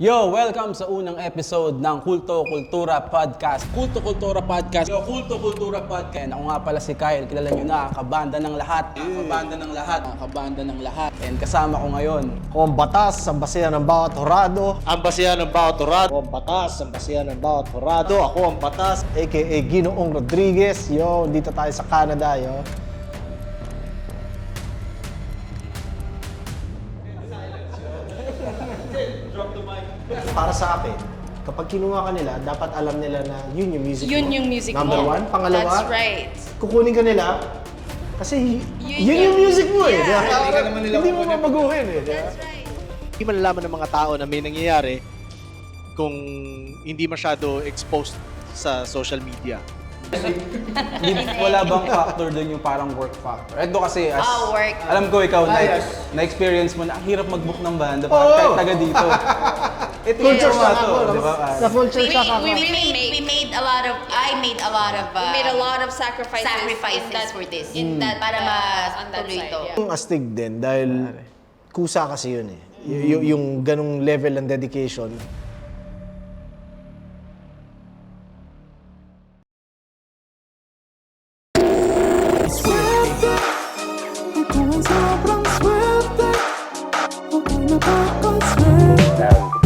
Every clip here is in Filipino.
Yo, welcome sa unang episode ng Kulto Kultura Podcast. Kulto Kultura Podcast. Yo, Kulto Kultura Podcast. Ako nga pala si Kyle. Kilala nyo na, kabanda ng lahat. Kabanda ng lahat. Kabanda ng lahat. And kasama ko ngayon. Ako ang batas, ang basihan ng bawat horado. Ang basihan ng bawat horado. Ako ang batas, ang basihan ng bawat horado. Ako ang batas, aka Ginoong Rodriguez. Yo, dito tayo sa Canada, yo. Para sa akin, kapag kinuha ka nila, dapat alam nila na yun yung music Yun mo. yung music Number mo. one. Pangalawa, That's right. kukunin ka nila kasi Yun yun yung music mo eh. Yeah. Hindi mo mabaguhin eh. That's right. Hindi malalaman ng mga tao na may nangyayari kung hindi masyado exposed sa social media. Wala bang factor doon yung parang work factor? Ito kasi, Work. alam ko ikaw, na-experience mo na, ang hirap mag-book ng banda, kahit taga dito. Ito yung Culture shock to, ako. di ba? Na-culture shock ako. We made a lot of sacrifices for this. In that, para on that matuloy side, ito. yeah. Yung astig din dahil kusa kasi yun eh. Yung ganung level ng dedication.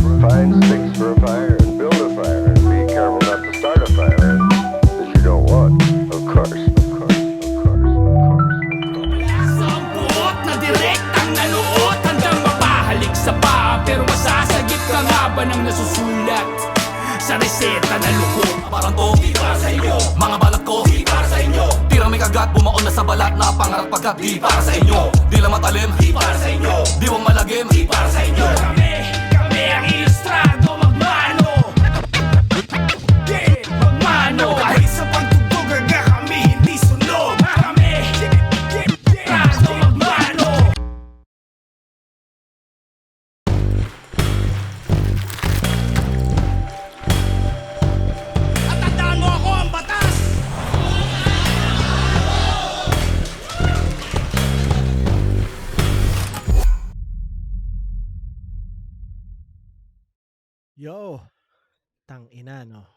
And find sticks for a fire and build a fire and be careful not to start a fire that you don't want. Of course, of course, of course, of course. Sampuot na direktang naluot hanggang mapahalik sa paa. Pero masasagip ka nga ba ng nasusulat sa reseta na lukot? Parang to, di para sa inyo. Mga balat ko, di para sa inyo. Tirang may kagat, bumaon na sa balat na pangarap pagkat di para sa inyo. Di lang matalim, di para sa inyo. Diwang malagim, di para sa inyo. Kami ang ilustrado magmano. Yeah, magmano. Kahit sa pagtugtog aga kami hindi sunog. Kami, ilustrado magmano. At tandaan mo ako ang batas. Yo, tang ina no.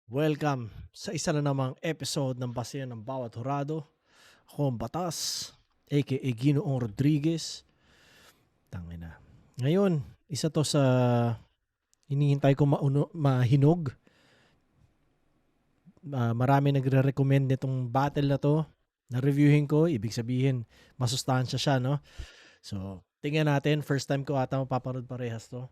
Welcome sa isa na namang episode ng Basihan ng Bawat Horado. Ako ang batas, aka Ginoong Rodriguez. Tang ina. Ngayon, isa to sa hinihintay ko mahinog. Marami nagre-recommend nitong battle na to. Na-reviewin ko, ibig sabihin, masustansya siya, no? So, tingnan natin. First time ko ata mapapanood parehas to.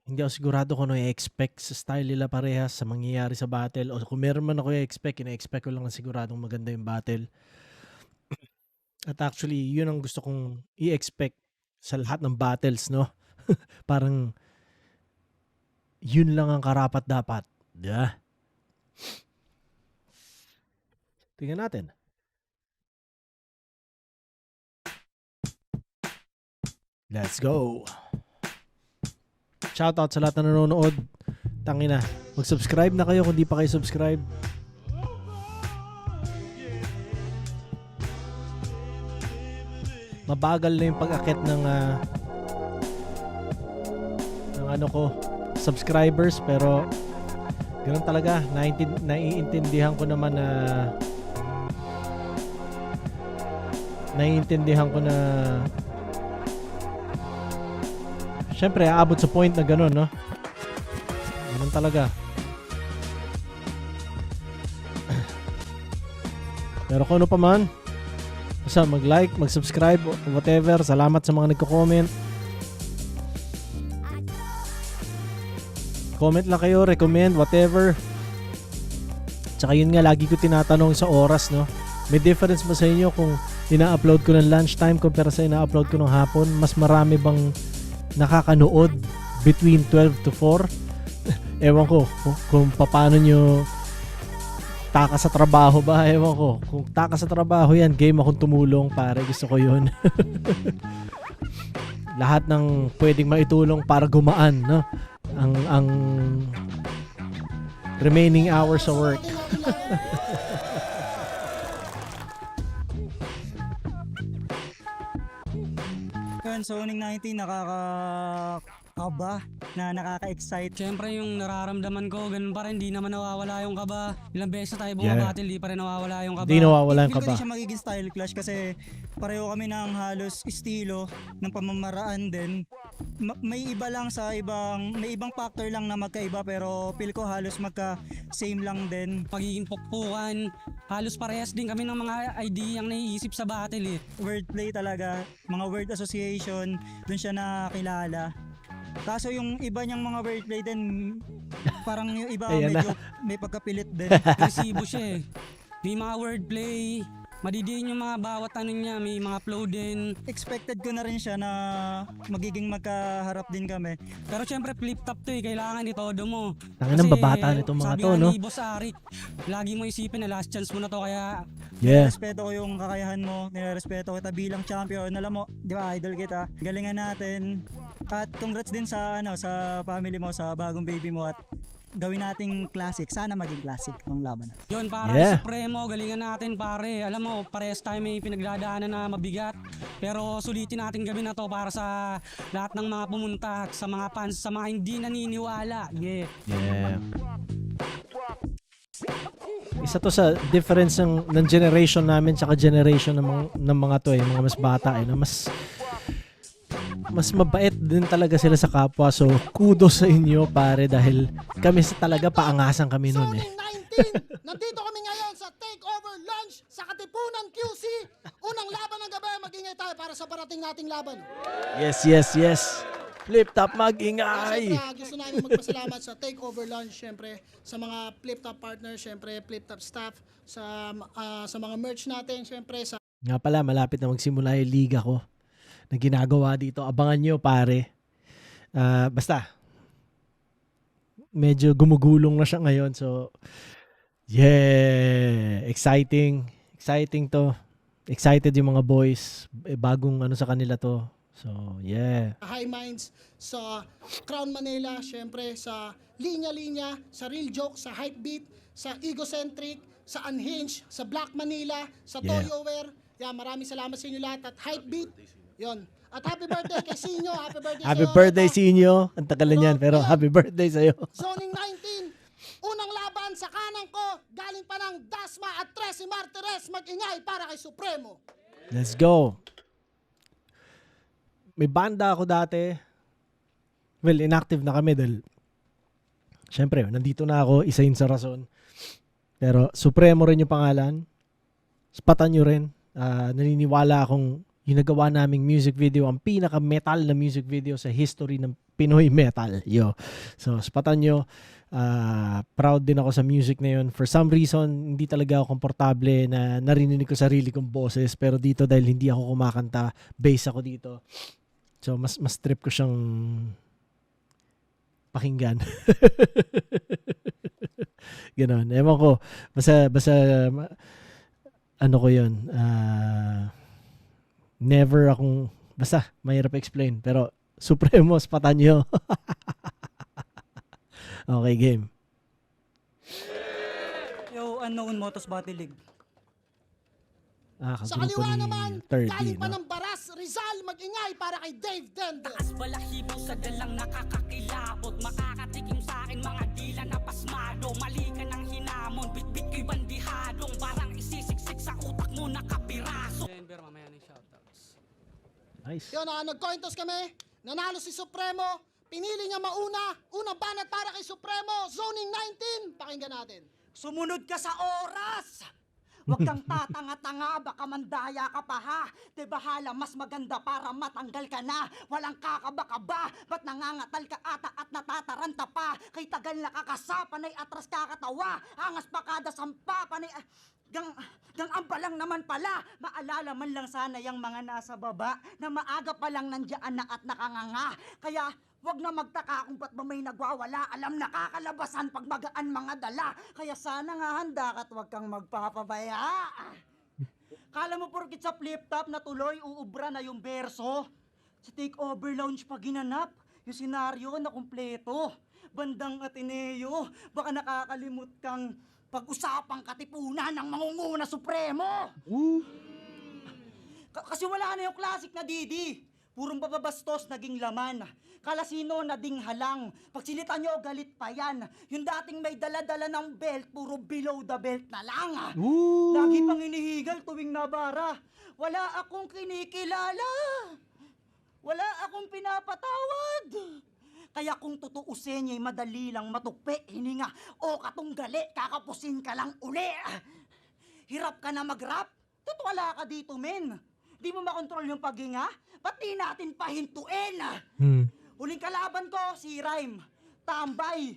Hindi ako sigurado kung ano i-expect sa style nila parehas sa mangyayari sa battle. O kung meron man ako i-expect, ina-expect ko lang na siguradong maganda yung battle. At actually, yun ang gusto kong i-expect sa lahat ng battles, no? Parang yun lang ang karapat-dapat. Yeah. Tingnan natin. Let's go. Shoutout sa lahat na nanonood. Tangina, mag-subscribe na kayo kung di pa kayo subscribe. Mabagal na yung pag-akit ng ano ko, subscribers, pero ganoon talaga. Naiintindihan ko naman na syempre, aabot sa point na gano'n, no? Ganun talaga. Pero kung ano pa man, basta mag-like, mag-subscribe, whatever. Salamat sa mga nagko-comment. Comment lang kayo, recommend, whatever. Tsaka yun nga, lagi ko tinatanong sa oras, no? May difference ba sa inyo kung ina-upload ko ng lunchtime compare sa ina-upload ko ng hapon? Mas marami bang nakakanood between 12 to 4? Ewan ko kung paano nyo taka sa trabaho ba, ewan ko. Kung taka sa trabaho yan, game akong tumulong, pare, gusto ko yun. Lahat ng pwedeng maitulong para gumaan, no? Ang remaining hours sa work. Yun, Zoning 19, nakakakaba na nakaka-excite. Siyempre yung nararamdaman ko, ganun pa rin, di naman nawawala yung kaba. Ilang beses tayo bumabattle, di pa rin nawawala yung kaba. Hindi nawawala yung Feel ko kaba. din siya magiging style clash kasi pareho kami ng halos estilo ng pamamaraan din. May iba lang sa may ibang factor lang na magkaiba pero feel ko halos magka-same lang din. Pagiging pukpukan, halos parehas din kami ng mga ideyang naiisip sa battle eh. Wordplay talaga, mga word association, dun siya nakilala. Kaso yung iba niyang mga wordplay din, parang yung iba Ayan medyo may pagkapilit din. Resibo siya eh. May mga wordplay, madidiin yung mga bawat ano niya, may mga flow din. Expected ko na rin siya na magiging magkaharap din kami. Pero syempre flip top to eh, kailangan itodo mo. Tangin ng babata nitong mga to, no? Sabi nga ni Boss Arik, lagi mo isipin na last chance mo na to kaya Yeah. Respeto ko yung kakayahan mo, nirespeto kita bilang champion. Alam mo, di ba, idol kita. Galingan natin. At congrats din sa sa family mo, sa bagong baby mo at gawin nating classic. Sana maging classic ng laban. yun para Yeah. Supremo, galingan natin pare. Alam mo, parehas tayo may pinagdadaanan na mabigat. Pero sulitin natin gabi na to para sa lahat ng mga pumunta at sa mga fans, sa mga hindi naniniwala. Yeah. Yeah. Isa to sa difference ng generation namin tsaka generation ng mga to mga mas bata na mas mabait din talaga sila sa kapwa. So kudos sa inyo pare dahil kami talaga paangasan kami noon eh. Zoning 19, nandito kami ngayon sa Takeover Lunch sa Katipunan QC. Unang laban ng gabi, mag-ingay tayo para sa parating nating laban. Yes. Flip top mag-ingay. Siyempre, gusto namin magpasalamat sa Takeover Lunch, siyempre, sa mga Flip Top partners, siyempre, Flip Top staff, sa mga merch natin, siyempre, sa Nga pala, malapit na magsimula yung liga ko na ginagawa dito. Abangan nyo pare. Basta, medyo gumugulong na siya ngayon. So, yeah, exciting to. Excited yung mga boys. Bagong sa kanila to. So, yeah. High Minds, sa Crown Manila, siyempre, sa Linya Linya, sa Real Joke, sa Hypebeat, sa Egocentric, sa Unhinged, sa Black Manila, sa Yeah. Toyoware. Maraming salamat sa inyo lahat at Hypebeat. Yon. At happy birthday kay Sinyo. Happy birthday Happy sa'yo. birthday Ito, sa inyo. Ang tagal na yan, pero happy birthday sa'yo. Zoning 19. Unang laban sa kanan ko, galing pa ng Dasma at Tracy Martirez. Mag-ingay para kay Supremo. Let's go. May banda ako dati. Well, inactive na kami dahil syempre, nandito na ako, isa yun sa rason. Pero Supremo rin yung pangalan. Spatan nyo rin. Naniniwala akong yung nagawa naming music video, ang pinaka-metal na music video sa history ng Pinoy metal. So, spatan nyo. Proud din ako sa music na yun. For some reason, hindi talaga ako komportable na narinig ko sarili kong boses. Pero dito, dahil hindi ako kumakanta, bass ako dito. So, mas trip ko siyang pakinggan. Ganon. Ewan ko. Basta ano ko yun. Never akong, basta, mahirap explain. Pero, Supremo, spatan nyo. Okay, game. Yo, Unknown Motos Battle League. Sa Kagrupo kaliwa ni naman, 30, galing pa no? ng Baras, Rizal. Mag-ingay para kay Dave Dender. Balahibo sa dalang nakakakilabot. Makakatikim sa akin mga dila na pasmado. Mali ka ng hinamon, bitbit ko'y bandihadong. Parang isisiksik sa utak mo nakapiraso. Denver, mamaya na yung shoutouts. Nice. Yun, nag-coin toss kami. Nanalo si Supremo. Pinili niya mauna. Unang banat para kay Supremo. Zoning 19. Pakinggan natin. Sumunod ka sa oras! Huwag kang tatanga-tanga, baka mandaya ka pa ha. De bahala, mas maganda para matanggal ka na. Walang kakaba-kaba, ba't nangangatal ka ata at natataranta pa? Kay tagal nakakasa, panay atras kakatawa. Angas pa kada sampa, panay... Gang ambalang naman pala. Maalala man lang sana yung mga nasa baba na maaga pa lang nandiyan na at nakanganga. Kaya wag na magtaka kung ba't ba may nagwawala. Alam nakakalabasan pag magaan mga dala. Kaya sana nga handa ka at wag kang magpapabaya. Kala mo porkit sa flip top na tuloy uubra na yung berso. Sa Takeover Lounge pa ginanap. Yung senaryo na kumpleto. Bandang Ateneo, baka nakakalimot kang pag-usapang katipunan ng mangunguna Supremo. Kasi wala na yung classic na Didi. Purong bababastos naging laman. Kalasino na ding halang. Pag sinita nyo, galit pa yan. Yung dating may dala-dala ng belt, puro below the belt na lang. Lagi pang inihigal tuwing nabara. Wala akong kinikilala. Wala akong pinapatawad. Kaya kung tutuusin niya'y madali lang matukpi, hininga, o katunggali, kakapusin ka lang uli. Hirap ka na mag-rap? Wala ka dito, men. Di mo makontrol yung paghinga? Ba't di natin pahintuin? Huling kalaban ko, si Rhyme. Tambay.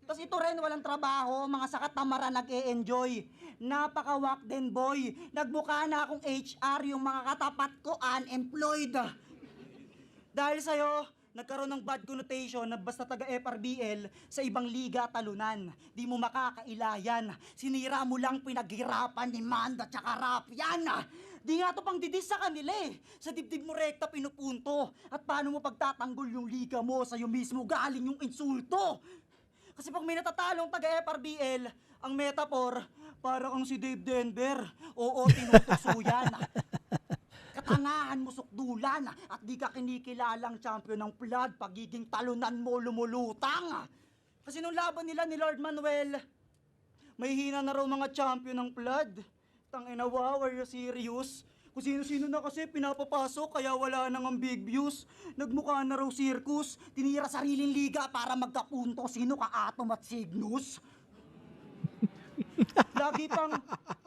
Tapos ito rin, walang trabaho, mga sakat na mara nag-e-enjoy. Napaka-wak din, boy. Nagmukha na akong HR, yung mga katapat ko unemployed. Dahil sa'yo, nagkaroon ng bad connotation na basta taga-FRBL sa ibang liga talunan. Di mo makakailayan. Sinira mo lang pinaghirapan ni Manda tsaka Rap yan. Di nga to pang didis sa kanila eh. Sa dibdib mo rekta pinupunto. At paano mo pagtatanggol yung liga mo, sa'yo mismo galing yung insulto. Kasi pag may natatalong taga-FRBL, ang metaphor, para kang si Dave Denver. Oo, tinutukso yan. Katangahan mo sukdulan at di ka kinikilalang champion ng flood, pagiging talunan mo lumulutang. Kasi nung laban nila ni Lord Manuel, may hina na raw mga champion ng flood. Tangina, wow, are you serious? Kung sino-sino na kasi pinapapasok kaya wala nang ang big views. Nagmukha na raw circus, tinira sariling liga para magkapunto sino ka Atom at Cygnus. Lagi pang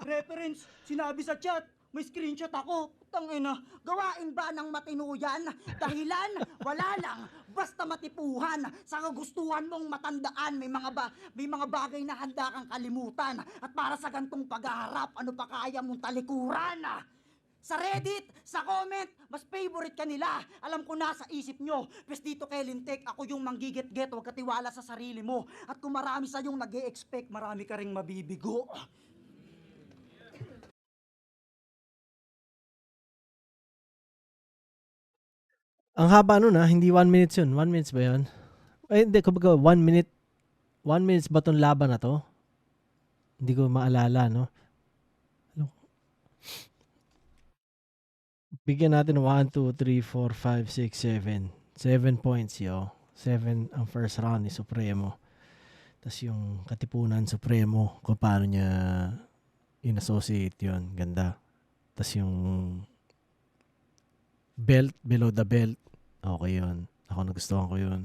reference, sinabi sa chat, may screenshot ako. Tangina, gawain ba ng matino yan? Dahilan, wala lang, basta matipuhan. Sa kagustuhan mong matandaan, may mga bagay na handa kang kalimutan. At para sa gantong paghaharap, ano pa kaya mong talikuran? Sa Reddit, sa comment, mas favorite ka nila. Alam ko na sa isip nyo, pes dito kay Lintek, ako yung manggigit-get, huwag katiwala sa sarili mo. At kung marami sa yung nag-e-expect, marami ka ring mabibigo. Ang haba nun hindi 1 minutes yun. 1 minutes ba yun? Ay, hindi, kumbaga 1 minute. 1 minutes ba tong laban na to? Hindi ko maalala, no? Bigyan natin 1, 2, 3, 4, 5, 6, 7. 7 points, yo. 7 ang first round ni Supremo. Tapos yung Katipunan Supremo, kung paano niya in-associate yun. Ganda. Tapos yung belt, below the belt. Okay yun. Ako nagustuhan ko yun.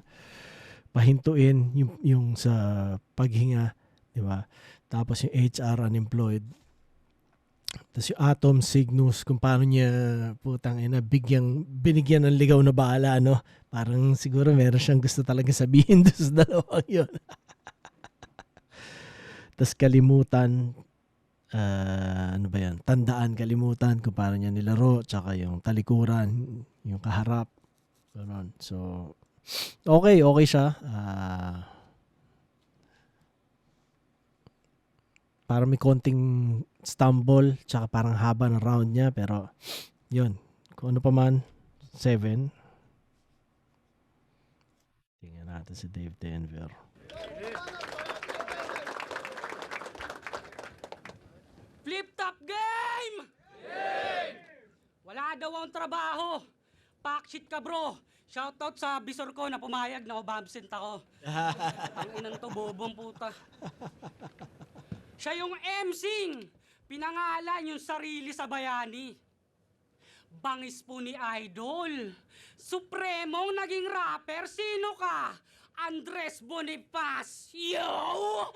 Pahintuin yung sa paghinga. Diba? Tapos yung HR unemployed. Tapos yung Atom, Cygnus, kung paano niya binigyan ng ligaw na bala, no? Parang siguro meron siyang gusto talaga sabihin doon sa dalawang yun. Tapos kalimutan, ano ba yan? Tandaan, kalimutan kung paano niya nilaro, tsaka yung talikuran, yung kaharap. Ganun. So, okay siya. Parang may konting stumble, tsaka parang haba ng round niya, pero yun. Kung ano pa man, 7. Tingnan natin si Dave Denver. Flip-top game! Wala daw ang trabaho. Packshit ka, bro. Shoutout sa bisor ko na pumayag na absent ako. Ang inang to, bobong puta. Siya yung emcing. Pinangalan yung sarili sa bayani. Bangis po ni Idol. Supremong naging rapper, sino ka? Andres Bonifacio. Yo!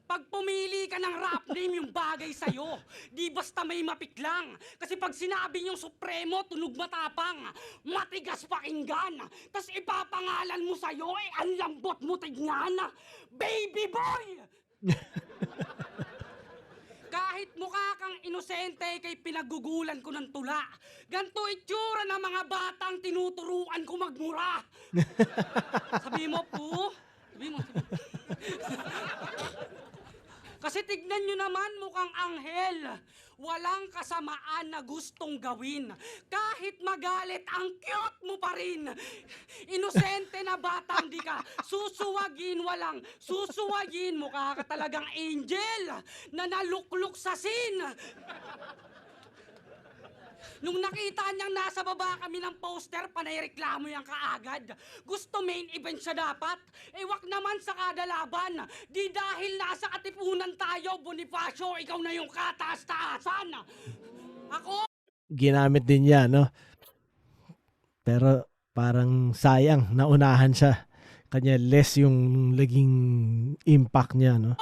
Pag pumili ka ng rap name, yung bagay sa'yo. Di basta may mapiklang. Kasi pag sinabi niyong Supremo, tunog matapang. Matigas pakinggan. Tas ipapangalan mo sa'yo, ang lambot mo tignan. Baby boy! Kahit mukha kang inosente kay pinagugulan ko ng tula. Ganto itsura ng mga batang tinuturuan ko magmura. Sabi mo po, sabi mo. Kasi tignan nyo naman mukhang anghel. Walang kasamaan na gustong gawin. Kahit magalit, ang cute mo pa rin. Inosente na batang di ka. Susuwagin, walang susuwagin. Mukha ka talagang angel na nalukluk sa sin. Nung nakita niyang nasa baba kami ng poster, panay reklamo yan kaagad. Gusto main event siya dapat. Wak naman sa kada laban. Di dahil nasa katipunan tayo, Bonifacio, ikaw na yung kataas-taasan. Ako, Ginamit din niya, no? Pero parang sayang, naunahan siya. Kanya less yung naging impact niya, no?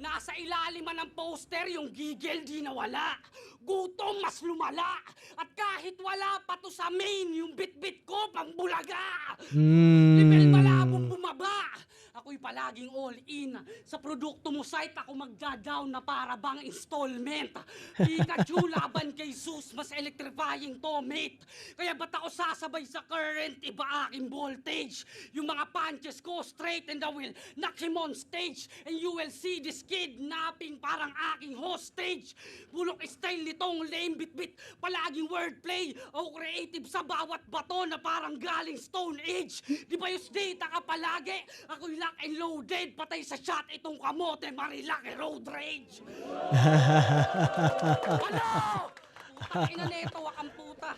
nasa ilalim ng poster, yung gigil di nawala. Gutom mas lumala. At kahit wala pa to sa main, yung bit-bit ko pang bulaga. Level malabong bumaba. Ako'y palaging all in. Sa produkto mo site, ako magda-down na para bang installment. Pikachu laban kay Zeus, mas electrifying to, mate. Kaya ba't ako sasabay sa current, iba aking voltage. Yung mga punches ko straight in the wheel, knock him on stage. And you will see this kid napping parang aking hostage. Bulok style nitong lame bit-bit, palaging wordplay. Ako creative sa bawat bato na parang galing Stone Age. Di ba yung data ka palagi? Ako'y lock and loaded, patay sa shot itong kamote, marilaki road rage. Ano? Putang ina neto, wakang puta.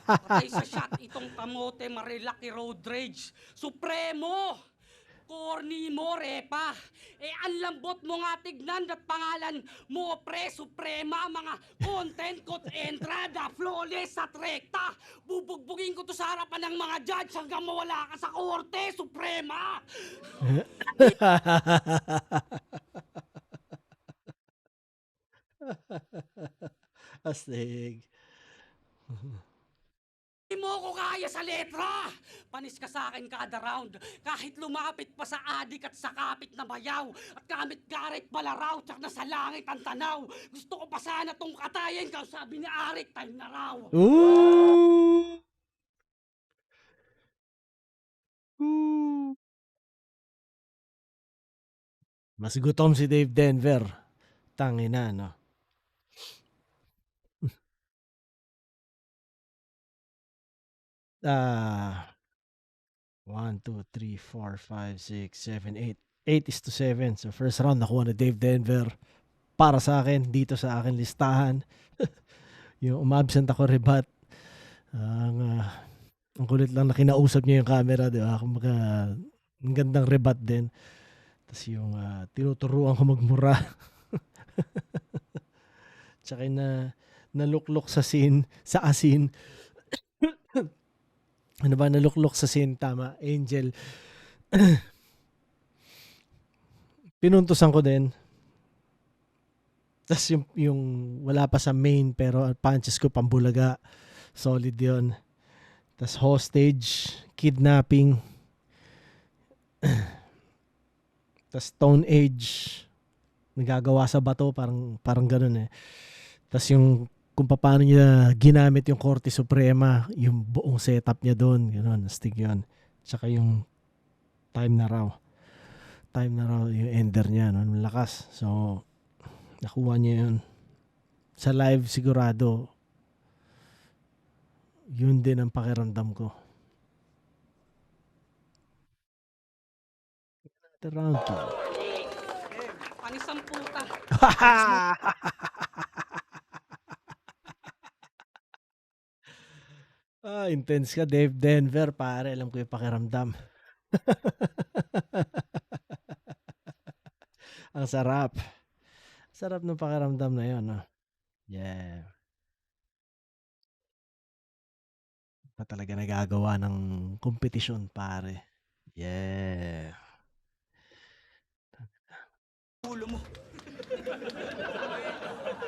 Patay sa shot itong kamote, marilaki road rage. Supremo! Corny mo, repa. Ang lambot mo nga tignan at pangalan mo, pre, suprema. Mga content ko't entrada, flawless at rekta. Bubugbugin ko to sa harapan ng mga judge hanggang mawala ka sa korte, suprema. Astig. Hindi mo ko kaya sa letra! Panis ka sa akin kada round. Kahit lumapit pa sa adik at sa kapit na bayaw. At kamit garit balaraw, tsak na sa langit ang tanaw. Gusto ko pa sana tong katayin, sabi ni Arik, time na raw. Ooh! Ooh! Mas gutom si Dave Denver. Tangina, no? Ah, 1, 2, 3, 4, 5, 6, 7, 8. 8-7. So first round nakuha na Dave Denver para sa akin dito sa akin listahan. Yung umabsent ako rebat. Ang kulit lang na kinausap niya yung camera, di ba? Kumbaga, ang gandang rebat din. Tapos yung tinuturuan ko magmura. Tsaka na naluklok sa scene, sa asin. Ano ba, naluklok sa scene, tama, Angel. Pinuntusan ko din. Tapos yung wala pa sa main pero punches ko pambulaga. Solid yun. Tapos hostage, kidnapping. Tapos Stone Age. Nagagawa sa bato, parang ganun eh. Tapos yung kung paano niya ginamit yung Korte Suprema, yung buong setup niya doon, gano'n, astig yun. Tsaka yung time na raw yung ender niya, no? Malakas. So, nakuha niya yun. Sa live, sigurado, yun din ang pakiramdam ko. Round 2. Panis ang puta. Intense ka, Dave Denver, pare. Alam ko yung pakiramdam. Ang sarap. Sarap ng pakiramdam na yun, no? Yeah. Pa talaga nagagawa ng kompetisyon, pare. Yeah. Ulo mo.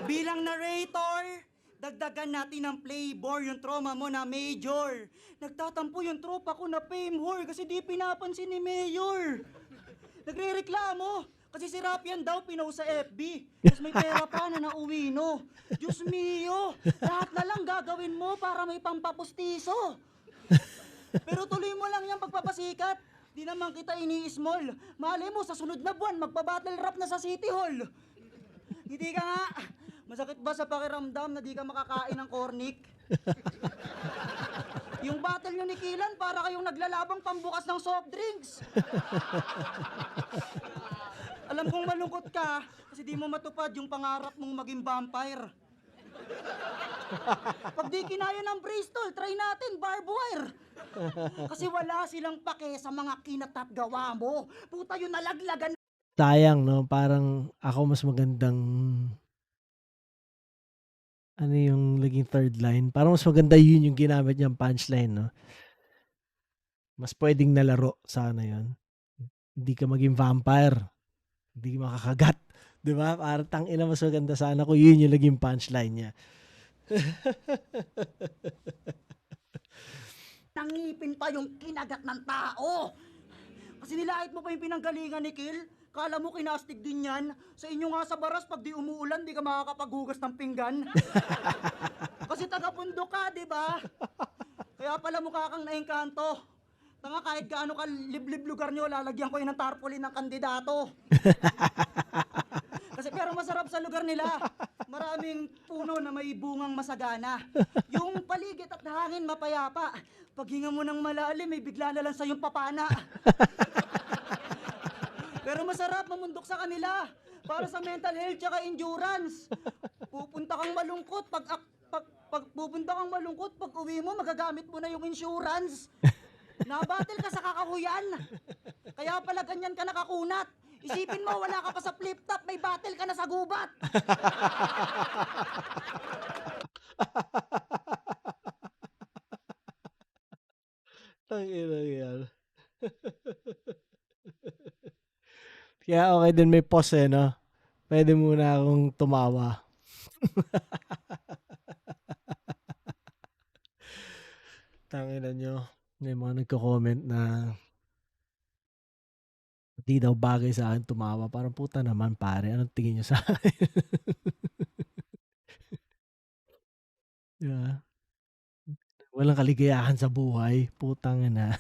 Bilang narrator, dagdagan natin ng flavor yung trauma mo na Major. Nagtatampo yung tropa ko na fame whore kasi di pinapansin ni Mayor. Nagre-reklamo kasi si Rapian daw pinost sa FB. Tapos may pera pa na nauwi, no? Diyos mio, lahat na lang gagawin mo para may pampapustiso. Pero tuloy mo lang yung pagpapasikat. Di naman kita ini-small. Malay mo sa sunod na buwan, magpa-battle rap na sa City Hall. Hindi ka nga. Masakit ba sa pakiramdam na di ka makakain ng cornic? Yung battle nyo ni Kilan, para kayong naglalabang pambukas ng soft drinks. Alam kong malungkot ka kasi di mo matupad yung pangarap mong maging vampire. Pag di kinaya ng Bristol, try natin barbed wire. Kasi wala silang pake sa mga kinatat gawa mo. Puta yung nalaglagan. Sayang, no? Parang ako mas magandang ano yung naging third line. Parang mas maganda yun yung ginamit niyang punchline, no? Mas pwedeng nalaro sana yun. Hindi ka maging vampire. Hindi ka makakagat. Di ba? Parang tangina mas maganda sana kung yun yung naging punchline niya. Nangipin pa yung kinagat ng tao. Kasi nilait mo pa yung pinanggalingan ni Kill. Kala mo kinastig din yan. Sa inyo nga sa baras, pag di umuulan, di ka makakapaghugas ng pinggan. Kasi taga-pundo ka, di ba? Kaya pala mukha kang naengkanto. Tanga kahit gaano ka liblib lugar nyo, lalagyan ko yun ng tarpaulin ng kandidato. Kasi pero masarap sa lugar nila. Maraming puno na may bungang masagana. Yung paligid at hangin mapayapa. Paghinga mo ng malalim, may bigla na lang sa yung papana. Pero masarap mamundok sa kanila. Para sa mental health tsaka endurance. Pupunta kang malungkot pag pupunta kang malungkot pag uwi mo magagamit mo na yung insurance. Nabattle ka sa kakahuyan. Kaya pala ganyan ka nakakunat. Isipin mo wala ka pa sa flip top, may battle ka na sa gubat. Tangina yan. Kaya okay din may pause eh, no? Pwede muna akong tumawa. Tangina nyo. May mga nagko-comment na di daw bagay sa akin tumawa. Parang puta naman pare. Anong tingin nyo sa akin? Diba? Walang kaligayahan sa buhay. Putang ina.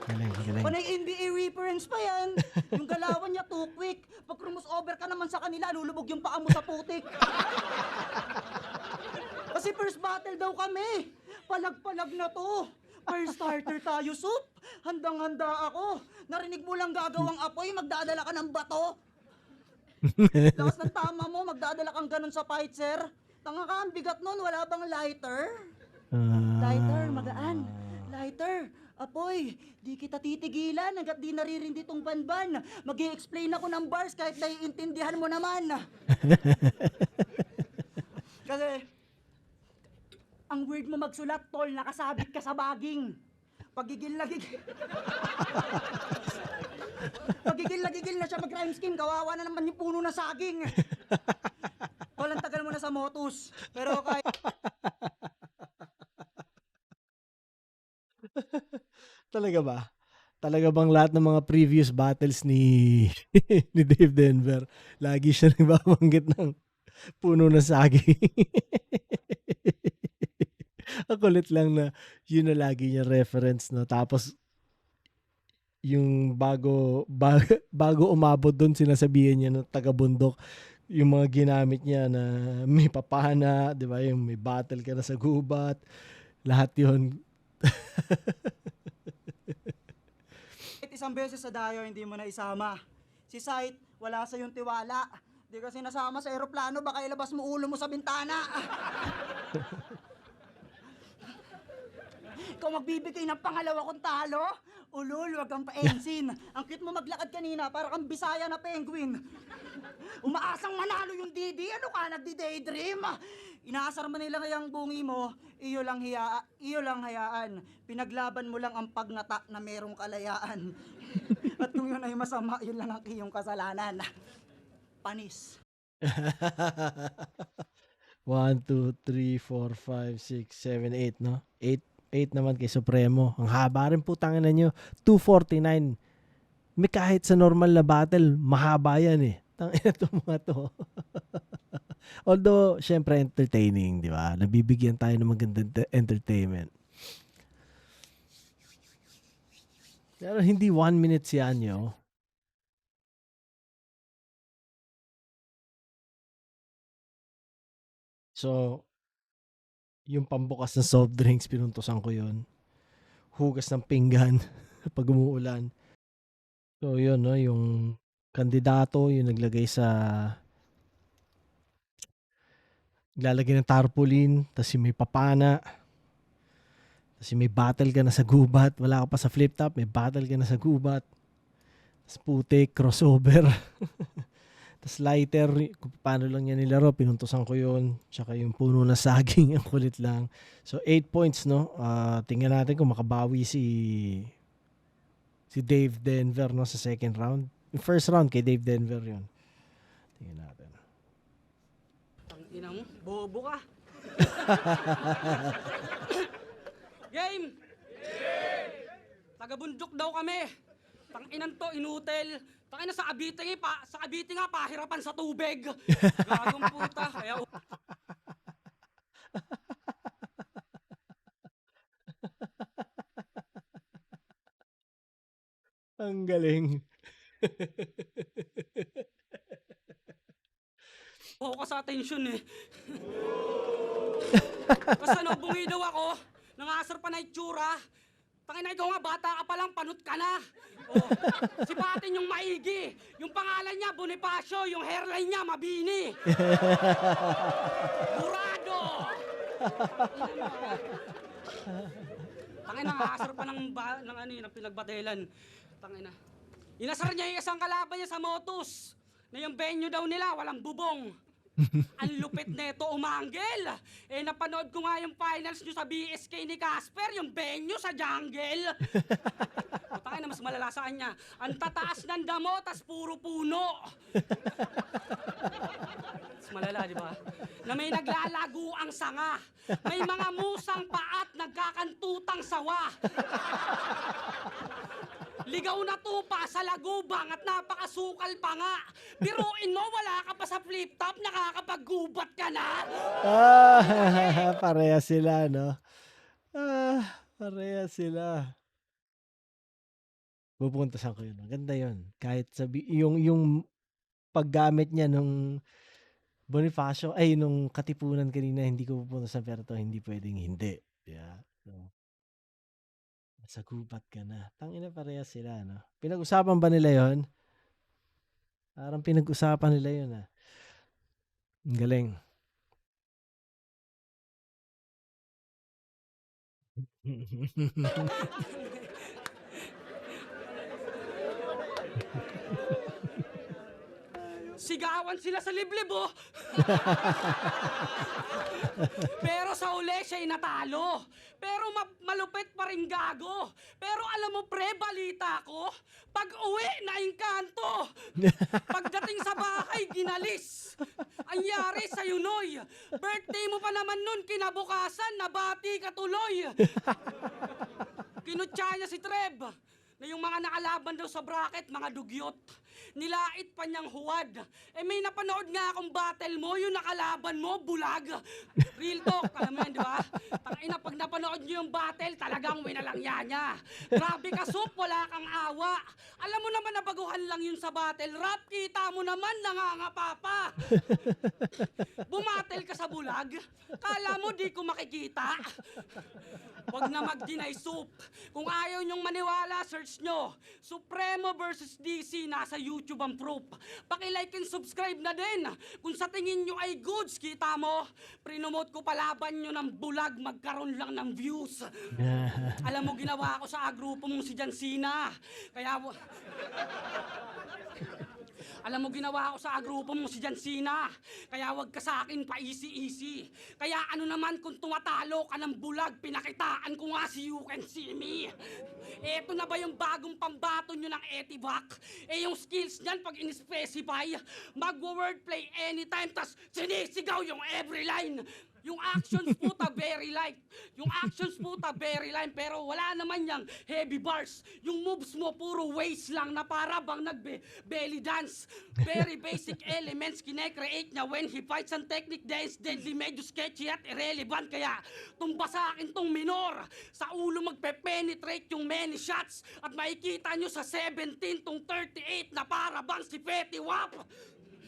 Galing, galing. Panay NBA reference pa yan. Yung galawan niya too quick. Pag over ka naman sa kanila, lulubog yung paa mo sa putik. Kasi first battle daw kami. Palag-palag na to. First starter tayo, Sup. Handang-handa ako. Narinig mo lang gagawang apoy, magdadala ka ng bato. Lakas ng tama mo, magdadala kang ganun sa fight, sir. Tanga ka, ang bigat nun, wala bang lighter? Lighter, magaan. Lighter, apoy, di kita titigilan hanggat di naririndi tong banban. Mag-i-explain ako ng bars kahit naiintindihan mo naman. Kasi, ang weird mo magsulat, tol, nakasabit ka sa baging. Pagigil na gigil na siya mag-rhyme scheme, kawawa na naman yung puno na saging. Tol, ang tagal mo na sa Motus. Pero kahit... Talaga ba? Talaga bang lahat ng mga previous battles ni ni Dave Denver, lagi siya nagbabanggit ng puno na saging? Ang kulit lang na yun na lagi niya reference, no? Tapos yung bago umabot doon, sinasabihan niya ng taga-bundok yung mga ginamit niya na may papana, di ba? Yung may battle ka na sa gubat. Lahat yun. Isang beses sa dayo, hindi mo na isama. Si Sight, wala sa yung tiwala. Di kasi nasama sa eroplano, baka ilabas mo ulo mo sa bintana. Ikaw magbibigay ng pangalawa kong talo? Ulul, wag kang pa-ensin. Ang cute mo maglakad kanina, para kang Bisaya na penguin. Umaasang manalo yung Didi, ano ka, nagdi-daydream? Inaasar man nila ngayang bungi mo, iyo lang hayaan. Pinaglaban mo lang ang pagngata na merong kalayaan. At kung yun ay masama, yun lang ang iyong kasalanan. Panis. 1, 2, 3, 4, 5, 6, 7, 8, no? 8 naman kay Supremo. Ang haba rin putangin na nyo. 249. May kahit sa normal na battle, mahaba yan eh. Tangina to mga to. Although, syempre entertaining, di ba? Nabibigyan tayo ng magandang entertainment. Pero hindi 1 minute yan, yo. So, yung pambukas ng soft drinks, pinuntusan ko yun. Hugas ng pinggan pag umuulan. So yun, no, yung kandidato yung naglalagay ng tarpaulin, tapos yung may papana, tapos yung may battle ka na sa gubat, wala ka pa sa flip top, may battle ka na sa gubat, tapos putik, crossover, tapos lighter, kung paano lang yan nilaro, pinuntusan ko yun, tsaka yung puno na saging, ang kulit lang. So 8 points, no? Tingnan natin kung makabawi si Dave Denver, no, sa second round. Yung first round kay Dave Denver yun. Tingnan natin. Tangina mo, bobo ka. Game! Taga-bundok daw kami. Tanginan to, inutel. Tangina sa Cavite nga, pahirapan sa tubig. Gagong puta. Kaya Ang galing. ka sa atensyon eh. Tapos ano, bungi daw ako. Nangasar pa na itsura. Tangina, ikaw nga, bata ka pa lang, panot ka na. Oh, si Batin yung maigi. Yung pangalan niya, Bonifacio. Yung hairline niya, Mabini. Burado! Tangina, nangasar pa ng pinagbatelan. Tangina. Inasar niya yung isang kalaban niya sa Motus. Na yung venue daw nila, walang bubong. Ang lupit neto, umanggel. Eh, napanood ko nga yung finals nyo sa BSK ni Casper, yung venue sa jungle. Putangin na mas malala sa kanya. Ang tataas ng damo, tas puro puno. Mas malala, di ba? Na may naglalago ang sanga. May mga musang paat nagkakantutang sawa. Ligaw na tupa sa lagubang at napakasukal pa nga. Biruin mo, wala ka pa sa flip top, nakakapaggubat ka na. Pareha sila, no? Pareha sila. Pupuntasan ko yun. Maganda yun. Kahit yung paggamit niya nung Bonifacio, nung Katipunan kanina, hindi ko pupuntasan, pero to hindi pwedeng hindi. Yeah. So, sa gubat ka na. Tangina, pareha sila, no? Pinag-usapan ba nila yon? Parang pinag-usapan nila yun, ah. Ang galing. Sigawan sila sa liblib, oh. Pero sa uli, siya'y natalo. Pero malupit pa rin gago. Pero alam mo, pre, balita ko, pag uwi, naingkanto. Pagdating sa bahay, ginalis. Ang yari sa Yunoy. Birthday mo pa naman nun, kinabukasan, nabati ka tuloy. Kinutya niya si Treb na yung mga nakalaban daw sa bracket, mga dugyot. Nilait pa niyang huwad. Eh may napanood nga akong battle mo, yung nakalaban mo, bulag. Real talk, alam mo yan, di ba? Tangina, pag napanood niyo yung battle, talagang winalangya niya. Grabe ka, Sup, wala kang awa. Alam mo naman na baguhan lang yun sa battle rap, kita mo naman, nangangapa pa. Bumatel ka sa bulag, kala mo di ko makikita. Huwag na mag-deny, Sup. Kung ayaw niyong maniwala, search nyo. Supremo versus DC, nasa YouTube ang proof. Paki-like and subscribe na din. Kung sa tingin nyo ay goods, kita mo, prinomote ko palaban nyo ng bulag, magkaroon lang ng views. Alam mo, ginawa ko sa grupo mong si Jansina. Alam mo, ginawa ko sa grupo mong si Jansina. Kaya wag ka sa akin pa easy-easy. Kaya ano naman kung tumatalo ka ng bulag, pinakitaan ko nga si You Can See Me. Eto na ba yung bagong pambato nyo ng Etivac? Yung skills niyan pag in-specify, magwo-wordplay anytime, tas sinisigaw yung every line. Yung actions puta very light. Yung actions puta very line, pero wala naman yang heavy bars. Yung moves mo puro waist lang na para bang belly dance. Very basic elements kinecreate niya when he fights ang technique dance deadly, medyo sketchy at irrelevant. Kaya tumba sa akin tong minor. Sa ulo magpe-penetrate yung many shots at makikita nyo sa 17 tong 38 na para bang si Petty Wap.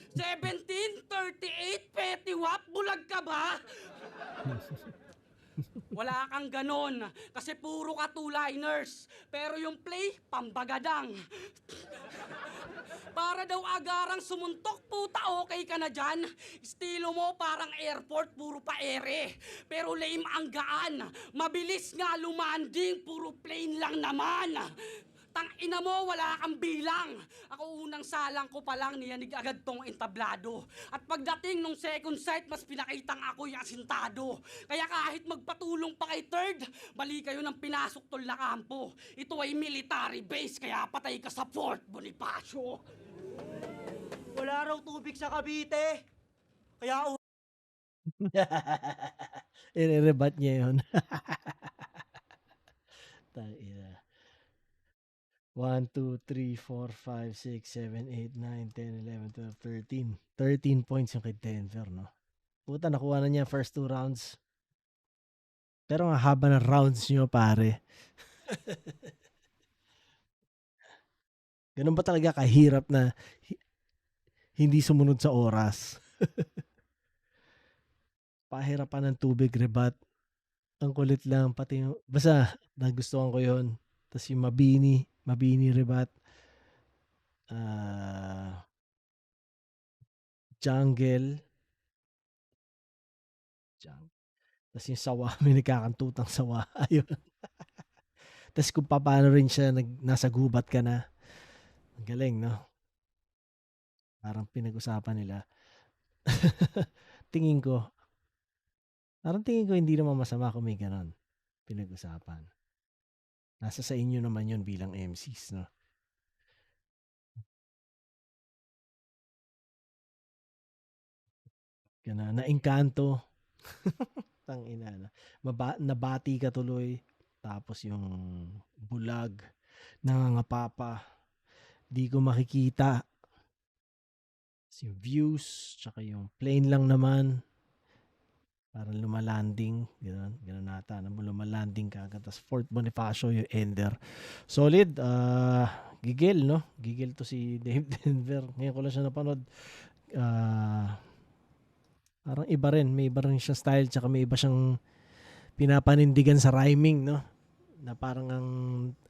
17, 38, Petty Wap, bulag ka ba? Wala kang ganon. Kasi puro ka two-liners. Pero yung play, pambagadang. Para daw agarang sumuntok, puta, okay ka na dyan. Estilo mo parang airport, puro pa ere. Pero lame ang gaan. Mabilis nga lumanding, puro plane lang naman. Tang-ina mo, wala kang bilang. Ako unang salang ko pa lang, niyanig agad tong entablado. At pagdating nung second sight, mas pinakitang ako'y asintado. Kaya kahit magpatulong pa kay third, bali kayo ng pinasok tol na kampo. Ito ay military base, kaya patay ka sa Fort Bonifacio. Wala raw tubig sa Cavite. Kaya I-rebat niya yun. Tangina. 1, 2, 3, 4, 5, 6, 7, 8, 9, 10, 11, 12, 13. 13 points yung kay Denver, no? Puta, nakuha na niya first 2 rounds. Pero ang haba ng rounds niyo, pare. Ganun ba talaga kahirap na hindi sumunod sa oras? Pahirapan ng tubig rebat. Ang kulit lang, pati yung, basta nagustuhan ko yun. Tapos yung Mabini rebat. Jungle. Tapos yung sawa, may nagkakantutang sawa. Ayun. Tapos kung paano rin siya, nasa gubat ka na. Ang galing, no? Parang pinag-usapan nila. tingin ko hindi naman masama kung may ganon pinag-usapan. Nasa sa inyo naman yun bilang MCs, no? Na-engkanto. Tangina na. Nabati ka tuloy. Tapos yung bulag, nangangapapa. Di ko makikita. Yung views, tsaka yung plane lang naman. Parang lumalanding. Ganun nata. Lumalanding ka. Tapos Fort Bonifacio yung ender. Solid. Gigil, no? Gigil to si Dave Denver. Ngayon ko lang siya napanood. Parang iba rin. May iba rin siya style. Tsaka may iba siyang pinapanindigan sa rhyming, no? Na parang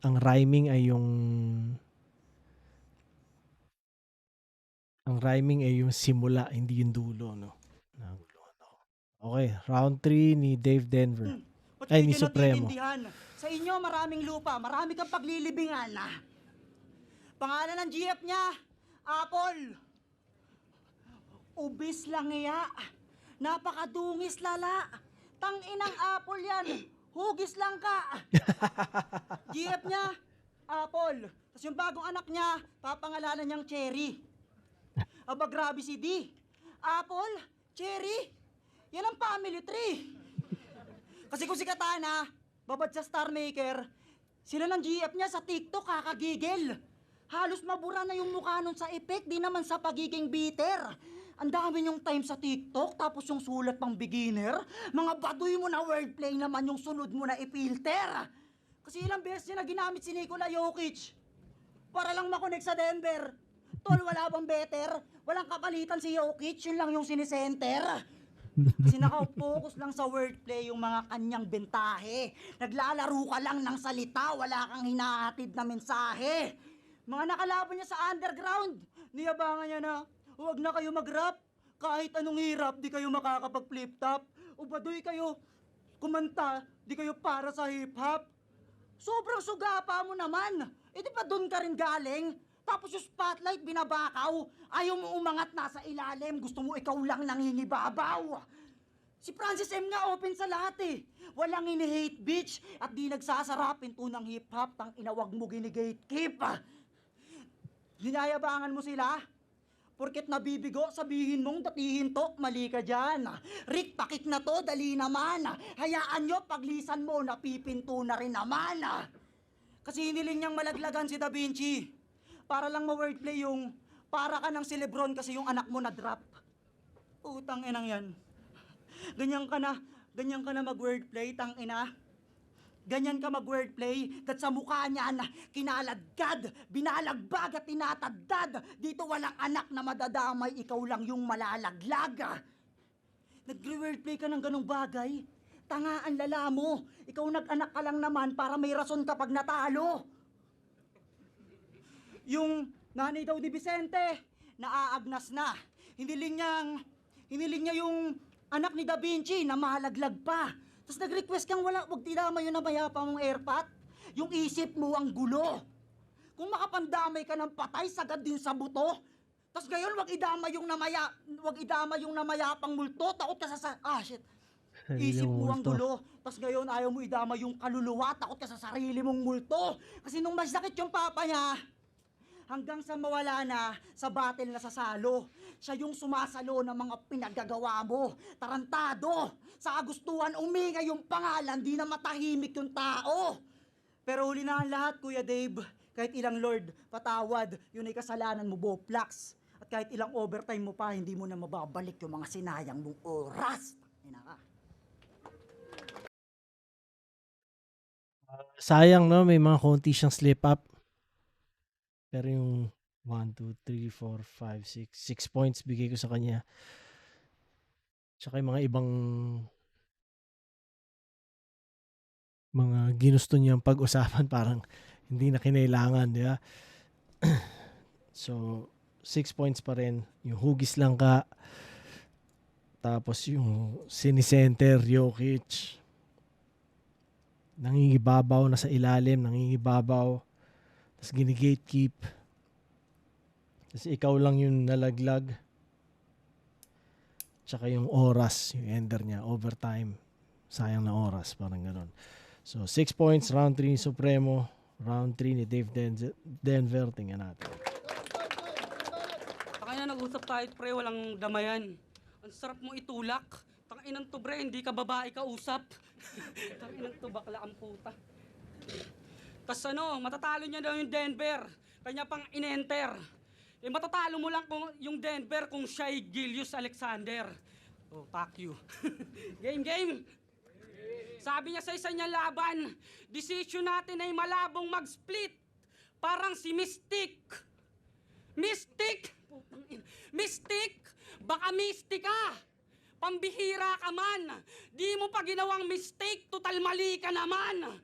ang rhyming ay yung simula, hindi yung dulo, no? Okay, round 3 ni Dave Denver. Ay, ni Supremo. Sa inyo, maraming lupa, marami kang paglilibingan. Pangalan ng GF niya, Apple. Ubis lang iya. Napakadungis lala. Tanginang Apple yan. Hugis lang ka. GF niya, Apple. Tapos yung bagong anak niya, papangalanan niyang Cherry. Aba, grabe si D. Apple, Cherry. Yan ang family tree. Kasi kung si Katana, babad sa Star Maker, sila ng GF niya sa TikTok kakagigil. Halos mabura na yung mukha nun sa effect, di naman sa pagiging bitter. Ang dami yung time sa TikTok, tapos yung sulat pang beginner. Mga baduy mo na wordplay naman yung sunod mo na i-filter. Kasi ilang beses niya na ginamit si Nikola Jokic para lang makonect sa Denver. Tol, wala bang better? Walang kapalitan si Jokic, yun lang yung sinisenter. Kasi naka-focus lang sa wordplay yung mga kanyang bentahe. Naglalaro ka lang ng salita, wala kang hinahatid na mensahe. Mga nakalaban niya sa underground, niyabangan niya na, huwag na kayo mag-rap. Kahit anong hirap, di kayo makakapag-flip top. O baduy kayo kumanta, di kayo para sa hip-hop. Sobrang sugapa mo naman. E di pa doon ka rin galing? Tapos yung spotlight binabakaw. Ayaw mo umangat nasa ilalim. Gusto mo ikaw lang nangingibabaw. Si Francis M nga open sa lahat eh. Walang ini-hate bitch at di nagsasara pinto ng hip-hop. Tang inawag mo gini-gatekeep. Ginayabangan mo sila? Porket nabibigo, sabihin mong datihin to, mali ka dyan. Rick, pakik na to, dali naman. Hayaan nyo, paglisan mo, napipinto na rin naman. Kasi hiniling niyang malaglagan si Da Vinci. Para lang ma-wordplay yung para ka ng si Lebron kasi yung anak mo na-drop. Utang inang yan. Ganyan ka na mag-wordplay, tang ina. Ganyan ka mag-wordplay, dat sa mukha niya na kinaladkad, binalagbag at tinatadad. Dito walang anak na madadamay, ikaw lang yung malalaglag. Nag-wordplay ka ng ganong bagay, Tanga ang lala mo. Ikaw nag-anak ka lang naman para may rason kapag natalo. Yung nanay daw ni Vicente, naaagnas na. Hiniling niya yung anak ni Da Vinci na mahalaglag pa. Tapos nag-request kang wag tinama yun na mayapa mong airpot. Yung isip mo ang gulo. Kung makapandamay ka ng patay, sagad din sa buto. Tapos ngayon, wag idama yung namayapang multo. Takot ka shit. Isip mo ang gulo. Tapos ngayon, ayaw mo idama yung kaluluwa. Takot ka sa sarili mong multo. Kasi nung masakit yung papa niya, hanggang sa mawala na sa battle na sasalo. Siya yung sumasalo ng mga pinagagawa mo. Tarantado. Sa kagustuhan, umingay yung pangalan, di na matahimik yung tao. Pero huli na ang lahat, Kuya Dave. Kahit ilang Lord, patawad, yun ay kasalanan mo, Boplax. At kahit ilang overtime mo pa, hindi mo na mababalik yung mga sinayang mong oras. Sayang, no? May mga konti siyang slip up. Pero yung 1, 2, 3, 4, 5, 6 points bigay ko sa kanya. Tsaka yung mga ibang mga ginusto niyang pag-usapan parang hindi na kinailangan, di ba? So, 6 points pa rin. Yung hugis lang ka. Tapos yung sinicenter, Jokic. Nangingibabaw na sa ilalim, nangingibabaw. Tapos gini-gatekeep. Kasi ikaw lang yung nalaglag. Tsaka yung oras, yung ender niya, overtime. Sayang na oras, parang gano'n. So, 6 points, round 3 ni Supremo. Round 3 ni Dave Denver. Tingnan natin. Takay na nag-usap tayo, pre, walang damayan. Ang sarap mo itulak. Tanginan to, bre, hindi ka babae ka usap. Tanginan to, bakla ang puta. Tas matatalo niya daw yung Denver. Kanya pang in-enter. Matatalo mo lang kung yung Denver kung siya'y Gilius Alexander. Oh, fuck you. Game! Sabi niya sa isa niya laban, decision natin ay malabong mag-split. Parang si Mystic. Mystic? Baka mystic ka. Pambihira ka man. Di mo pa ginawang mistake, total mali ka naman.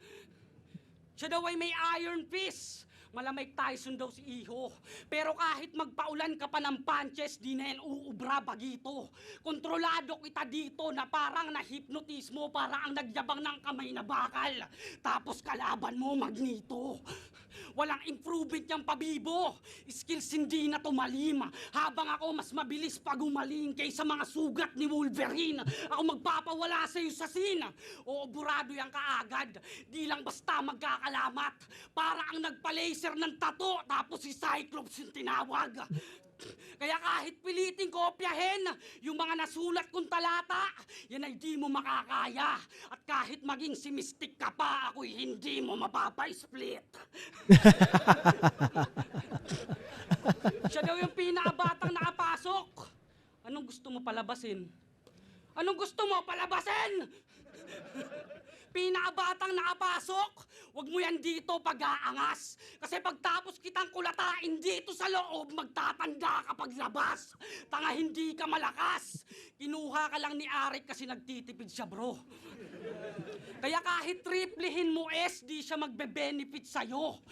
Siya daw ay may iron fist. Malamig Tyson daw si Iho. Pero kahit magpaulan ka pa ng punches, di na yan uubra bagito. Kontrolado kita dito na parang na-hypnotismo, para ang nagyabang ng kamay na bakal. Tapos kalaban mo, Magneto. Walang improvement niyang pabibo. Skills hindi na tumalim. Habang ako mas mabilis pag umaling kaysa mga sugat ni Wolverine. Ako magpapawala sa iyo sa scene. Oo, burado yan kaagad. Di lang basta magkakalamat. Para ang nagpa-laser ng tato, tapos si Cyclops yung tinawag. Kaya kahit piliting kopyahin yung mga nasulat kong talata, yan ay di mo makakaya. At kahit maging si Mystic ka pa, ako'y hindi mo mapapa-split. Siya daw yung pinakabatang nakapasok. Anong gusto mo palabasin? Pinakabatang nakapasok, wag mo yan dito pag-aangas. Kasi pagtapos kitang kulatain dito sa loob, magtatanda ka paglabas. Tanga, hindi ka malakas. Kinuha ka lang ni Arik kasi nagtitipid siya, bro. Kaya kahit triplihin mo di siya magbe-benefit sa'yo.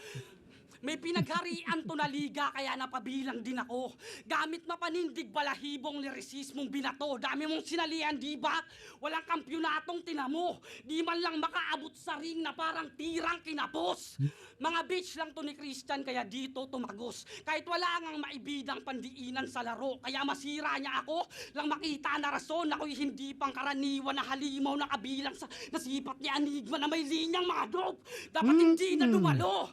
May pinagharian to na liga, kaya napabilang din ako. Gamit mapanindig balahibong lirisismong binato. Dami mong sinalihan, di ba? Walang kampyonatong tinamo. Di man lang makaabot sa ring na parang tirang kinapos. Mga bitch lang to ni Christian, kaya dito tumagos. Kahit wala ngang maibidang pandiinan sa laro, kaya masira niya ako. Lang makita na rason, ako'y hindi pang karaniwan na halimaw na kabilang sa nasipat ni Enigma na may linyang mga dope. Dapat hindi na dumalo.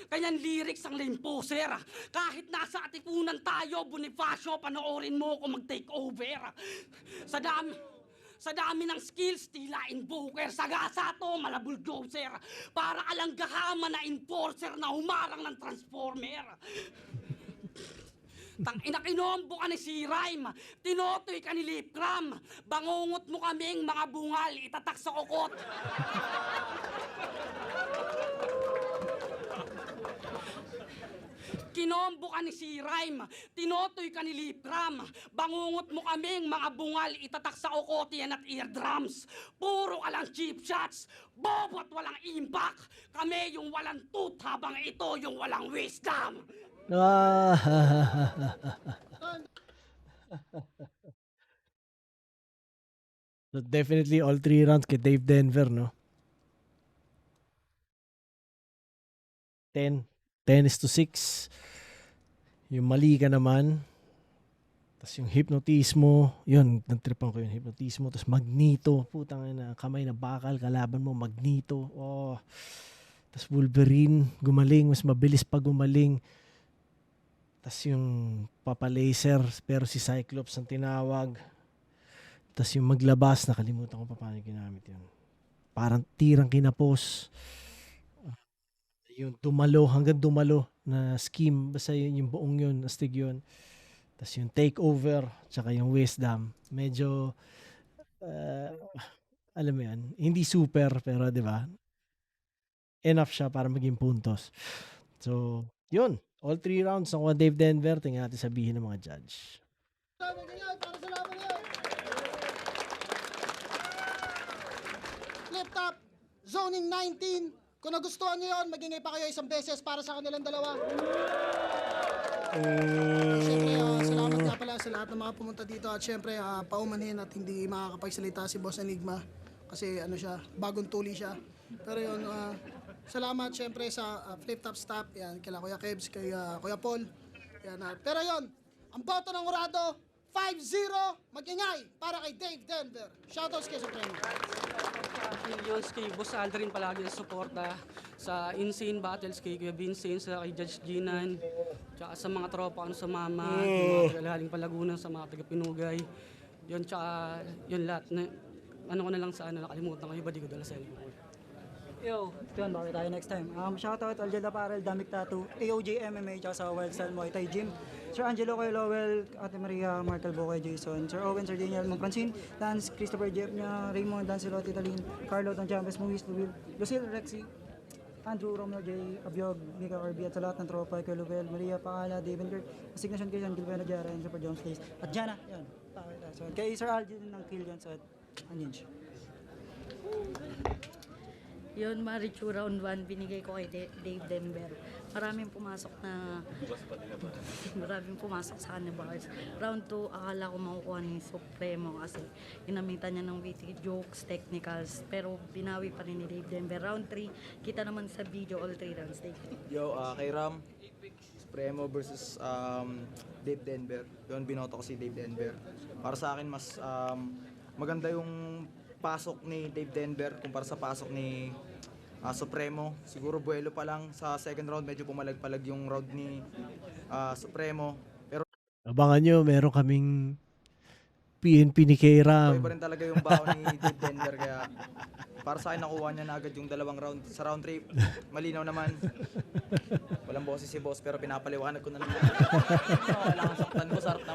Kanyan lyrics ang lame poser. Kahit nasa atipunan tayo, Bonifacio, panoorin mo kung mag-take over. Sa dami ng skills, tila invoker. Sagasa to, malabuldoser. Para alang gahama na enforcer na humarang ng transformer. Tangina, kinombo ka ni C-Rhyme. Tinotoy ka ni Lipgram. Bangungot mo kaming mga bungal, itatak sa kokot. Kinombo ka ni C-Rhyme, tinotoy ka ni Lipgram, bangungot mo kaming mga bungal itatak sa okotian at eardrums. Puro ka lang cheap shots, bobo at walang impact. Kami yung walang tooth habang ito yung walang wisdom. Ah, so definitely all 3 rounds kay Dave Denver, no? 10-6. Yung mali ka naman. Tapos yung hypnotismo, yun, nagtripan ko yung hypnotismo. Tapos Magneto, putang ina, kamay na bakal, kalaban mo, Magneto. Oh. Tapos Wolverine, gumaling, mas mabilis pa gumaling. Tapos yung Papa-Laser, pero si Cyclops ang tinawag. Tapos yung maglabas, nakalimutan ko pa paano ginamit yun. Parang tirang kinapos. Yung dumalo, hanggang dumalo na scheme. Basta yun, yung buong yun, astig yun. Tapos yung takeover, tsaka yung wisdom. Medyo, alam mo yan, hindi super, pero di ba? Enough siya para maging puntos. So, yun. All 3 rounds ng Dave Denver. Tingnan natin sabihin ng mga judge. Flip top, zoning 19. Kung nagustuhan nyo yun, magingay pa kayo isang beses para sa kanilang dalawa. Siyempre, salamat nga pala sa lahat ng mga pumunta dito at siyempre, paumanhin at hindi makakapagsalita si Boss Enigma kasi ano siya, bagong tuli siya. Pero yun, salamat siyempre sa Flip Top Stop, yan, kila Kuya Kebs, kay Kuya Paul. Yan, pero yun, ang boto ng Urado, 5-0, magingay para kay Dave Denver. Shoutouts kay Supremo. Millions kay Boss Aldrin palagi ang suporta sa Insane Battles kay Kuya Vincent, sa kay Judge Ginan, tsaka sa mga tropa ano sa mama, yung mga taga-Laling Palagunan, sa mga taga-Pinugay. Yun, tsaka yun lahat. Ano ko na lang sa ano, nakalimutan ko, iba di ko dala sa cellphone. Yo, yun, bakit tayo next time? Shoutout Aljel Apparel, Damik Tattoo, AOJ MMA, tsaka sa Wild Style Muay Thai Gym. Sir Angelo Coy Lowell, Ate Maria, Martel Bocoy, Jason, Sir Owen, Sir Daniel, Francine, Lance, Christopher Jeff niya, Raymond, Dancelotti, Talin, Carlo, Don Chambes, Movies, Lubil, Lucille, Rexy, Andrew, Romeo J, Abiog, Mika Corby, at sa lahat ng tropa, kay Luvel, Maria, Paala, David Kirk, Assignation kay John Gilbert, Jara, and Super Jones Place, at Jana, yan. So, kay Sir Aljel ng Kill Jones at Anyinch. Yun, Marichu, round 1, binigay ko kay Dave Denver. Maraming pumasok sa Cannibals. Round 2, akala ko makukuha ni Supremo kasi ginamitan niya ng witty jokes, technicals, pero binawi pa rin ni Dave Denver. Round 3, kita naman sa video, all 3 rounds. Yo, kay Ram, Supremo versus Dave Denver. Yun, binoto ko si Dave Denver. Para sa akin, mas maganda yung pasok ni Dave Denver kumpara sa pasok ni Supremo. Siguro buwelo pa lang sa second round, medyo pumalag-palag yung round ni Supremo. Pero Abangan nyo, meron kaming PNP ni K-Ram. iba rin talaga yung baon ni Dave Denver. Kaya para sa akin, nakuha niya na agad yung 2 round. Sa round 3, malinaw naman. Walang boses si boss, pero pinapaliwanag ko na naman. Kailangan saktan ko, sarap na.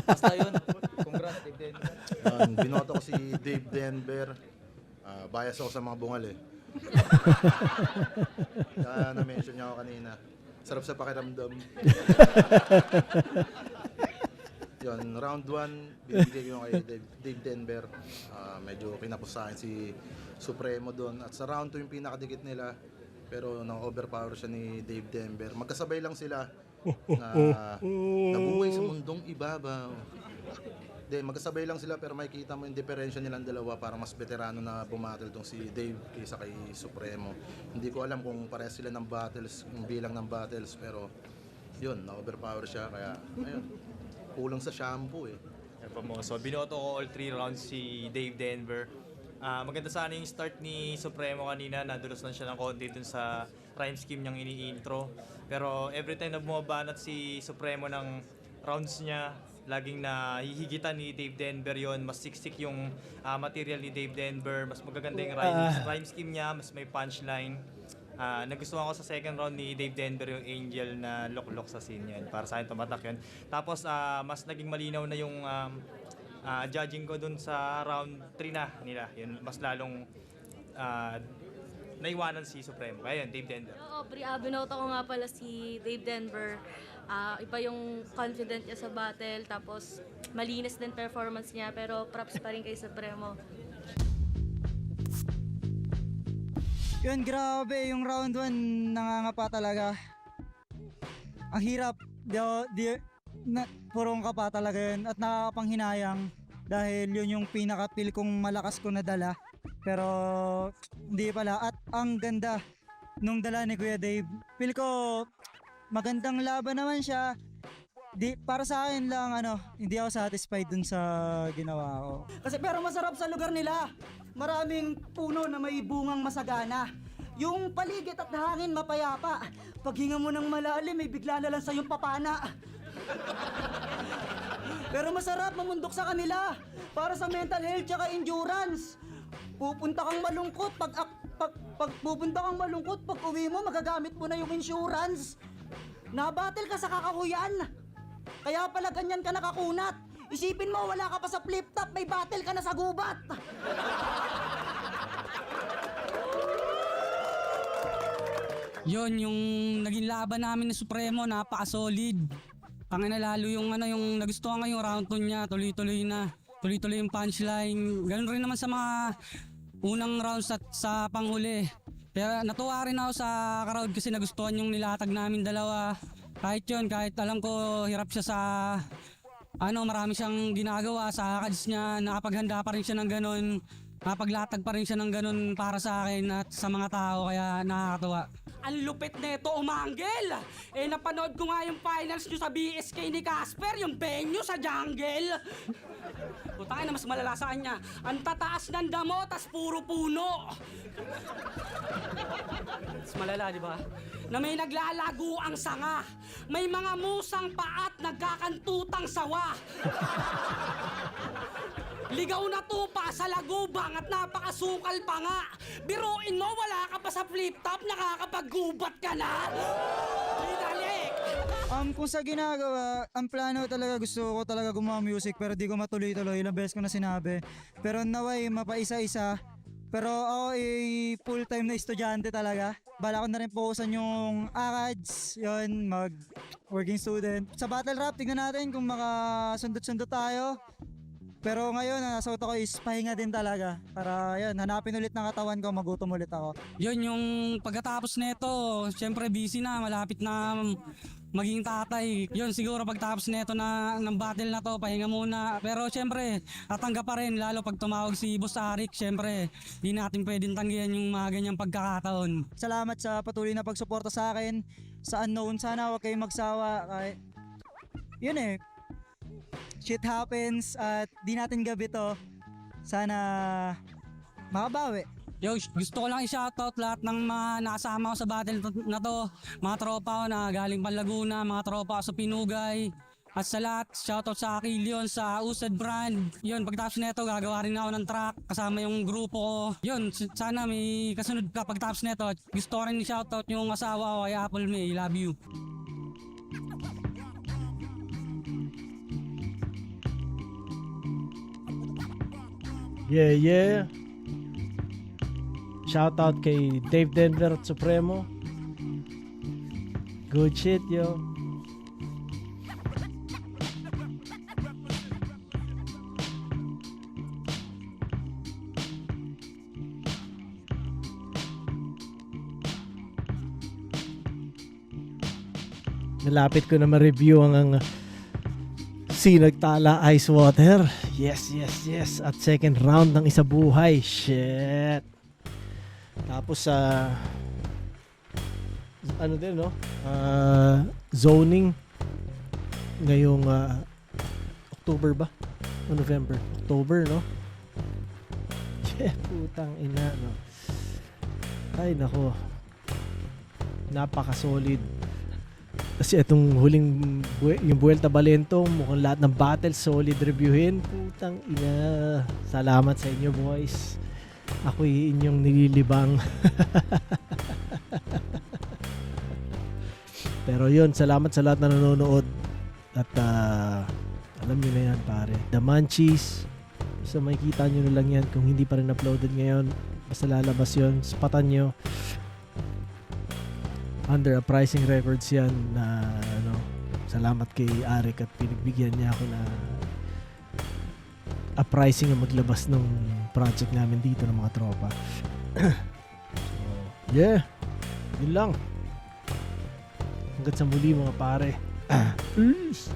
Basta yun. Congrats, Dave Denver. Binoto ko si Dave Denver. Bias ako sa mga bungal eh. Kaya na-mention niya ako kanina. Sarap sa pakiramdam. Yun, round 1, binigay ko kay Dave Denver. Medyo kinapos sa akin si Supremo doon. At sa round 2 yung pinakadikit nila. Pero na-overpower siya ni Dave Denver. Magkasabay lang sila na nabuhay sa mundong ibabaw. Magkasabay lang sila pero makikita mo yung diferensya nilang dalawa, para mas veterano na bumattle tong si Dave kaysa kay Supremo. Hindi ko alam kung parehas sila ng battles, yung bilang ng battles, pero yun, na-overpower siya, kaya ayun, kulang sa shampoo eh. So binoto ko all 3 rounds si Dave Denver. Maganda sana yung start ni Supremo kanina, nadulos lang siya ng konti dun sa rhyme scheme niyang ini-intro. Pero every time na bumabanat si Supremo ng rounds niya, laging nahihigitan ni Dave Denver yon. Mas siksik yung material ni Dave Denver, mas magaganda yung rhyme scheme niya, mas may punchline. Nagustuhan ko sa second round ni Dave Denver yung Angel na lock sa scene yan. Para sa akin tumatak yun. Tapos mas naging malinaw na yung judging ko dun sa round 3 na nila. Yun, mas lalong naiwanan si Supremo. Kaya yun, Dave Denver. Oo, binoto ko nga pala si Dave Denver. Iba yung confident niya sa battle, tapos malinis din performance niya, pero props pa rin kay Supremo. Yun, grabe. Yung round 1, nangangapa talaga. Ang hirap. Purong ka pa talaga yun. At nakakapanghinayang dahil yun yung pinaka-feel kong malakas ko na dala. Pero hindi pala. At ang ganda nung dala ni Kuya Dave. Feel ko magandang laban naman siya. Para sa akin lang, hindi ako satisfied dun sa ginawa ko. Pero masarap sa lugar nila. Maraming puno na may bungang masagana. Yung paligid at hangin mapayapa. Paghinga mo ng malalim, may bigla na lang sa yung papana. Pero masarap mamundok sa kanila. Para sa mental health tsaka endurance. Pupunta kang malungkot pag uwi mo, magagamit mo na yung insurance. Nabattle ka sa kakahuyan. Kaya pala ganyan ka nakakunat. Isipin mo, wala ka pa sa flip top, may battle ka na sa gubat. Yon yung naging laban namin ni Supremo, napaka-solid. Tangina lalo yung yung nagustuhan ko yung round 2 niya, tuloy-tuloy na. Tuloy-tuloy yung punchline. Ganun rin naman sa mga unang rounds at sa panghuli. Pero natuwa rin ako sa crowd kasi nagustuhan yung nilatag namin dalawa. Kahit alam ko hirap siya sa marami siyang ginagawa sa kads niya, nakapaghanda pa rin siya ng ganun, nakapaglatag pa rin siya ng ganun para sa akin at sa mga tao, kaya nakakatuwa. Ang lupit neto, umanggel! Napanood ko nga yung finals nyo sa BSK ni Casper, yung venue sa jungle. Putangin na mas malala sa kanya. Ang tataas ng damo, tas puro puno. Mas malala, di ba? Na may naglalago ang sanga. May mga musang paat nagkakantutang sawa. Ligaw na tupa sa lagubang at napakasukal pa nga. Biruin mo, wala ka pa sa flip top, nakakapaggubat ka na. Dinalik! Kung sa ginagawa, ang plano talaga, gusto ko talaga gumawa music pero di ko matuloy-tuloy. Ilang beses ko na sinabi. Pero naway, mapaisa-isa. Pero ako full-time na estudyante talaga. Bala ko na rin focusan yung ACADS, yun, mag-working student. Sa battle rap, tignan natin kung makasundot-sundot tayo. Pero ngayon, nasa utak ko is pahinga din talaga. Para yun, hanapin ulit ng katawan ko, magutom ulit ako. Yun, yung pagkatapos nito, syempre busy na, malapit na maging tatay. Yun, siguro pagtapos nito ng battle na to, pahinga muna. Pero syempre, tatanggap pa rin, lalo pag tumawag si Boss Arik, syempre, di natin pwedeng tanggihan yung mga ganyang pagkakataon. Salamat sa patuloy na pagsuporta sa akin. Sa unknown, sana huwag kayong magsawa. Kahit, yun shit happens at di natin gabi to. Sana makabawi. Yo, gusto ko lang i-shoutout lahat ng mga nakasama ko sa battle na to. Mga tropa ko na galing Laguna, mga tropa ko sa Pinugay. At sa lahat, shoutout sa Aquilion, sa Usad Brand. Yun, pagtapos nito, gagawa rin ako ng track kasama yung grupo ko. Yun, sana may kasunod ka pagtapos nito. Gusto ko rin i-shoutout yung asawa ko kay Apple May. Love you. Yeah. Shoutout kay Dave Denver at Supremo. Good shit, yo. Nalapit ko na ma-review ang Sinagtala Ice Water. Yes. At second round ng Isa Buhay. Shit. Tapos zoning ngayong October ba? O November? October, no? Yeah, putang ina, no? Ay, nako. Napaka-solid. Kasi itong huling yung Vuelta Balento, mukhang lahat ng battle solid reviewin. Putang ina. Salamat sa inyo, boys. Ako'y inyong nililibang. Pero yun, salamat sa lahat na nanonood. At alam nyo na yan, pare. The Munchies. So makikita nyo na lang yan kung hindi pa rin uploaded ngayon. basta lalabas yun, spatan nyo. Under Uprising Records yan na salamat kay Arik at pinagbigyan niya ako na Uprising ang maglabas ng project namin dito ng mga tropa. So, yeah, yun lang. Hanggat sa muli mga pare. Peace!